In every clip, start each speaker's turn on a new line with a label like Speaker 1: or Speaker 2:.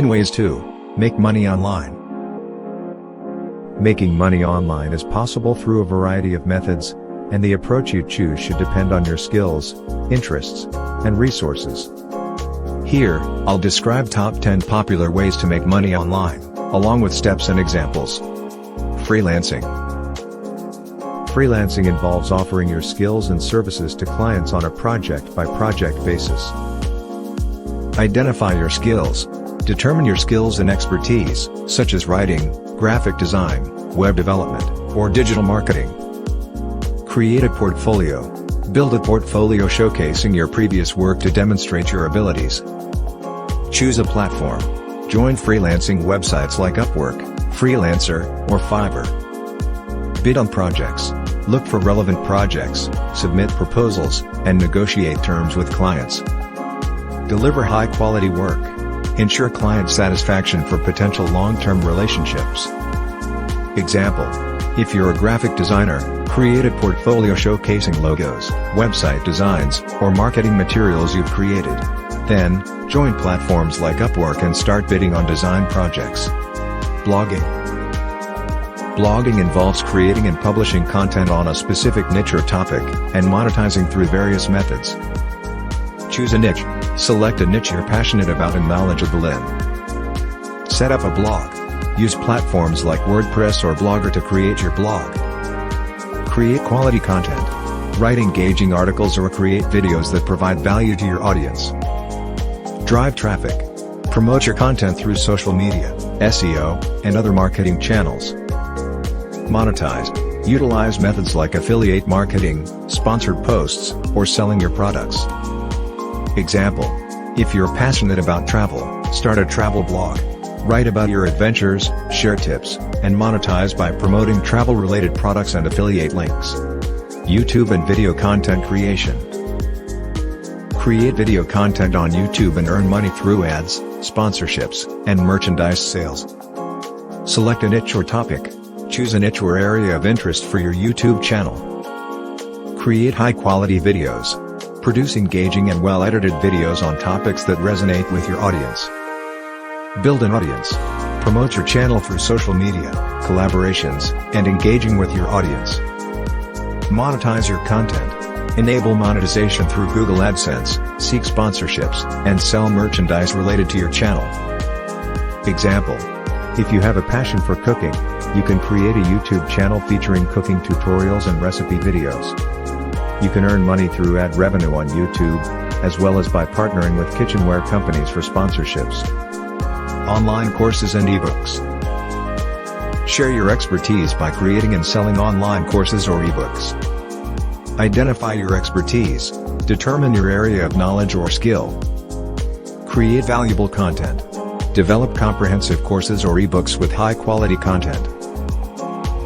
Speaker 1: 10 Ways to Make Money Online. Making money online is possible through a variety of methods, and the approach you choose should depend on your skills, interests, and resources. Here, I'll describe top 10 popular ways to make money online, along with steps and examples. Freelancing. Freelancing involves offering your skills and services to clients on a project-by-project basis. Identify your skills. Determine your skills and expertise, such as writing, graphic design, web development, or digital marketing. Create a portfolio. Build a portfolio showcasing your previous work to demonstrate your abilities. Choose a platform. Join freelancing websites like Upwork, Freelancer, or Fiverr. Bid on projects. Look for relevant projects, submit proposals, and negotiate terms with clients. Deliver high-quality work. Ensure client satisfaction for potential long-term relationships. Example: if you're a graphic designer, create a portfolio showcasing logos, website designs, or marketing materials you've created. Then, join platforms like Upwork and start bidding on design projects. Blogging. Blogging involves creating and publishing content on a specific niche or topic, and monetizing through various methods. Choose a niche. Select a niche you're passionate about and knowledgeable in. Set up a blog. Use platforms like WordPress or Blogger to create your blog. Create quality content. Write engaging articles or create videos that provide value to your audience. Drive traffic. Promote your content through social media, SEO, and other marketing channels. Monetize. Utilize methods like affiliate marketing, sponsored posts, or selling your products. Example: if you're passionate about travel, start a travel blog. Write about your adventures, share tips, and monetize by promoting travel-related products and affiliate links. YouTube and video content creation. Create video content on YouTube and earn money through ads, sponsorships, and merchandise sales. Select a niche or topic. Choose a niche or area of interest for your YouTube channel. Create high-quality videos. Produce engaging and well-edited videos on topics that resonate with your audience. Build an audience. Promote your channel through social media, collaborations, and engaging with your audience. Monetize your content. Enable monetization through Google AdSense, seek sponsorships, and sell merchandise related to your channel. Example: if you have a passion for cooking, you can create a YouTube channel featuring cooking tutorials and recipe videos. You can earn money through ad revenue on YouTube, as well as by partnering with kitchenware companies for sponsorships. Online courses and ebooks. Share your expertise by creating and selling online courses or ebooks. Identify your expertise. Determine your area of knowledge or skill. Create valuable content. Develop comprehensive courses or ebooks with high-quality content.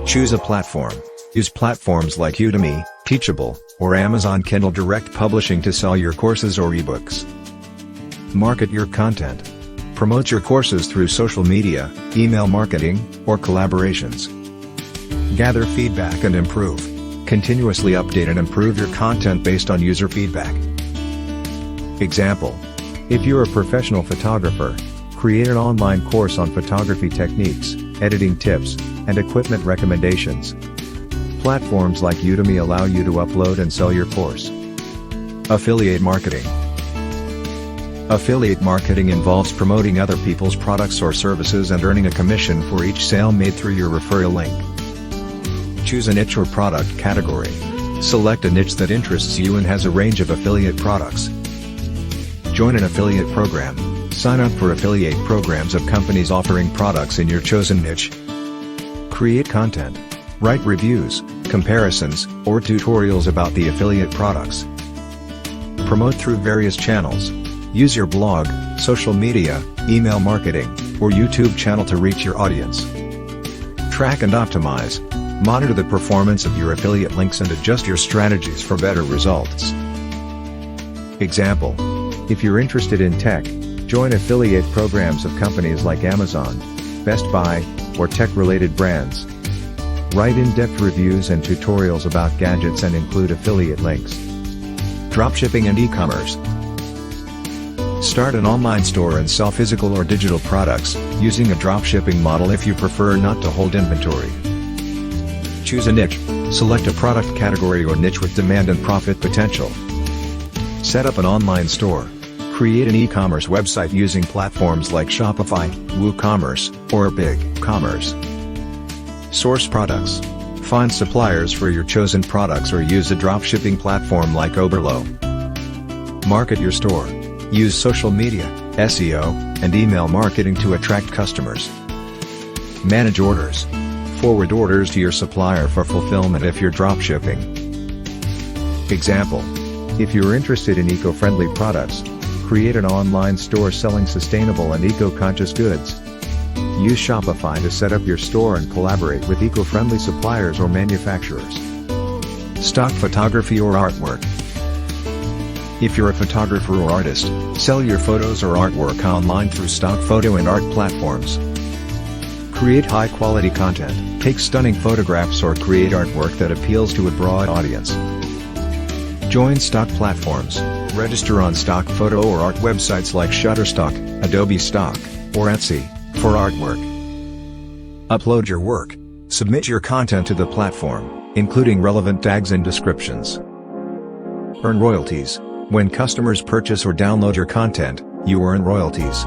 Speaker 1: Choose a platform. Use platforms like Udemy, Teachable, or Amazon Kindle Direct Publishing to sell your courses or ebooks. Market your content. Promote your courses through social media, email marketing, or collaborations. Gather feedback and improve. Continuously update and improve your content based on user feedback. Example: if you're a professional photographer, create an online course on photography techniques, editing tips, and equipment recommendations. Platforms like Udemy allow you to upload and sell your course. Affiliate marketing. Affiliate marketing involves promoting other people's products or services and earning a commission for each sale made through your referral link. Choose a niche or product category. Select a niche that interests you and has a range of affiliate products. Join an affiliate program. Sign up for affiliate programs of companies offering products in your chosen niche. Create content. Write reviews, comparisons, or tutorials about the affiliate products. Promote through various channels. Use your blog, social media, email marketing, or YouTube channel to reach your audience. Track and optimize. Monitor the performance of your affiliate links and adjust your strategies for better results. Example: if you're interested in tech, join affiliate programs of companies like Amazon, Best Buy, or tech-related brands. Write in-depth reviews and tutorials about gadgets and include affiliate links. Dropshipping and e-commerce. Start an online store and sell physical or digital products, using a dropshipping model if you prefer not to hold inventory. Choose a niche. Select a product category or niche with demand and profit potential. Set up an online store. Create an e-commerce website using platforms like Shopify, WooCommerce, or BigCommerce. Source products. Find suppliers for your chosen products or use a dropshipping platform like Oberlo. Market your store. Use social media, SEO, and email marketing to attract customers. Manage orders. Forward orders to your supplier for fulfillment if you're dropshipping. Example: if you're interested in eco-friendly products, create an online store selling sustainable and eco-conscious goods. Use Shopify to set up your store and collaborate with eco-friendly suppliers or manufacturers. Stock photography or artwork. If you're a photographer or artist, sell your photos or artwork online through stock photo and art platforms. Create high-quality content, take stunning photographs or create artwork that appeals to a broad audience. Join stock platforms. Register on stock photo or art websites like Shutterstock, Adobe Stock, or Etsy, for artwork. Upload your work. Submit your content to the platform, including relevant tags and descriptions. Earn royalties. When customers purchase or download your content, you earn royalties.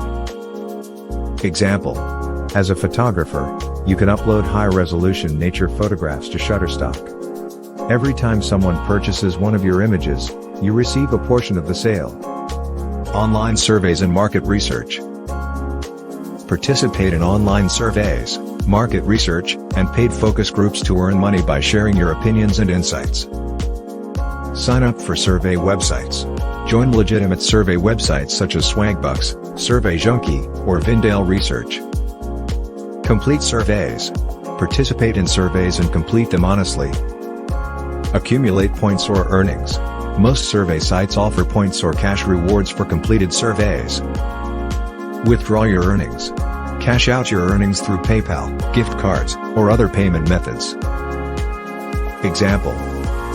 Speaker 1: Example: as a photographer, you can upload high-resolution nature photographs to Shutterstock. Every time someone purchases one of your images, you receive a portion of the sale. Online surveys and market research. Participate in online surveys, market research, and paid focus groups to earn money by sharing your opinions and insights. Sign up for survey websites. Join legitimate survey websites such as Swagbucks, SurveyJunkie, or Vindale Research. Complete surveys. Participate in surveys and complete them honestly. Accumulate points or earnings. Most survey sites offer points or cash rewards for completed surveys. Withdraw your earnings. Cash out your earnings through PayPal, gift cards, or other payment methods. Example: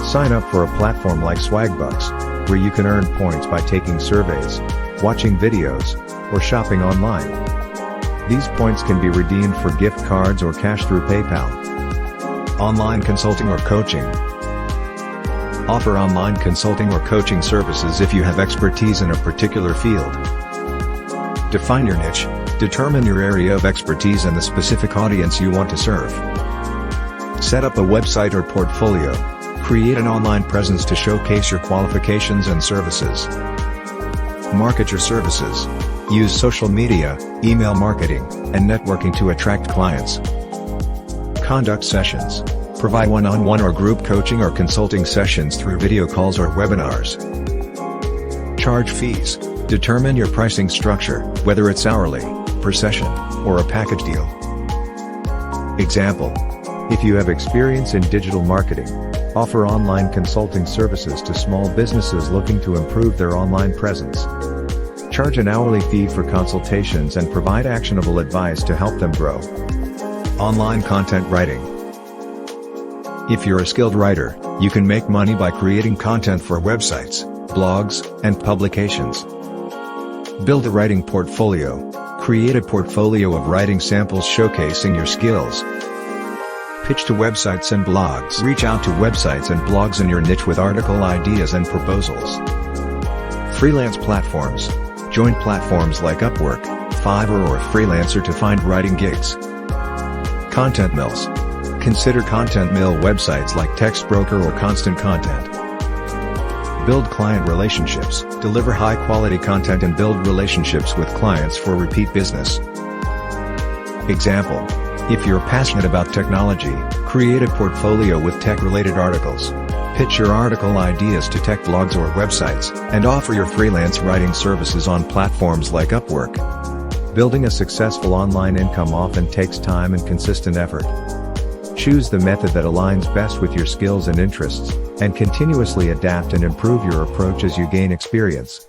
Speaker 1: sign up for a platform like Swagbucks, where you can earn points by taking surveys, watching videos, or shopping online. These points can be redeemed for gift cards or cash through PayPal. Online consulting or coaching. Offer online consulting or coaching services if you have expertise in a particular field. Define your niche. Determine your area of expertise and the specific audience you want to serve. Set up a website or portfolio. Create an online presence to showcase your qualifications and services. Market your services. Use social media, email marketing, and networking to attract clients. Conduct sessions. Provide one-on-one or group coaching or consulting sessions through video calls or webinars. Charge fees. Determine your pricing structure, whether it's hourly, per session, or a package deal. Example: if you have experience in digital marketing, offer online consulting services to small businesses looking to improve their online presence. Charge an hourly fee for consultations and provide actionable advice to help them grow. Online content writing. If you're a skilled writer, you can make money by creating content for websites, blogs, and publications. Build a writing portfolio. Create a portfolio of writing samples showcasing your skills. Pitch to websites and blogs. Reach out to websites and blogs in your niche with article ideas and proposals. Freelance platforms. Join platforms like Upwork, Fiverr or Freelancer to find writing gigs. Content mills. Consider content mill websites like Textbroker or Constant Content. Build client relationships. Deliver high-quality content and build relationships with clients for repeat business. Example: if you're passionate about technology, create a portfolio with tech-related articles. Pitch your article ideas to tech blogs or websites, and offer your freelance writing services on platforms like Upwork. Building a successful online income often takes time and consistent effort. Choose the method that aligns best with your skills and interests, and continuously adapt and improve your approach as you gain experience.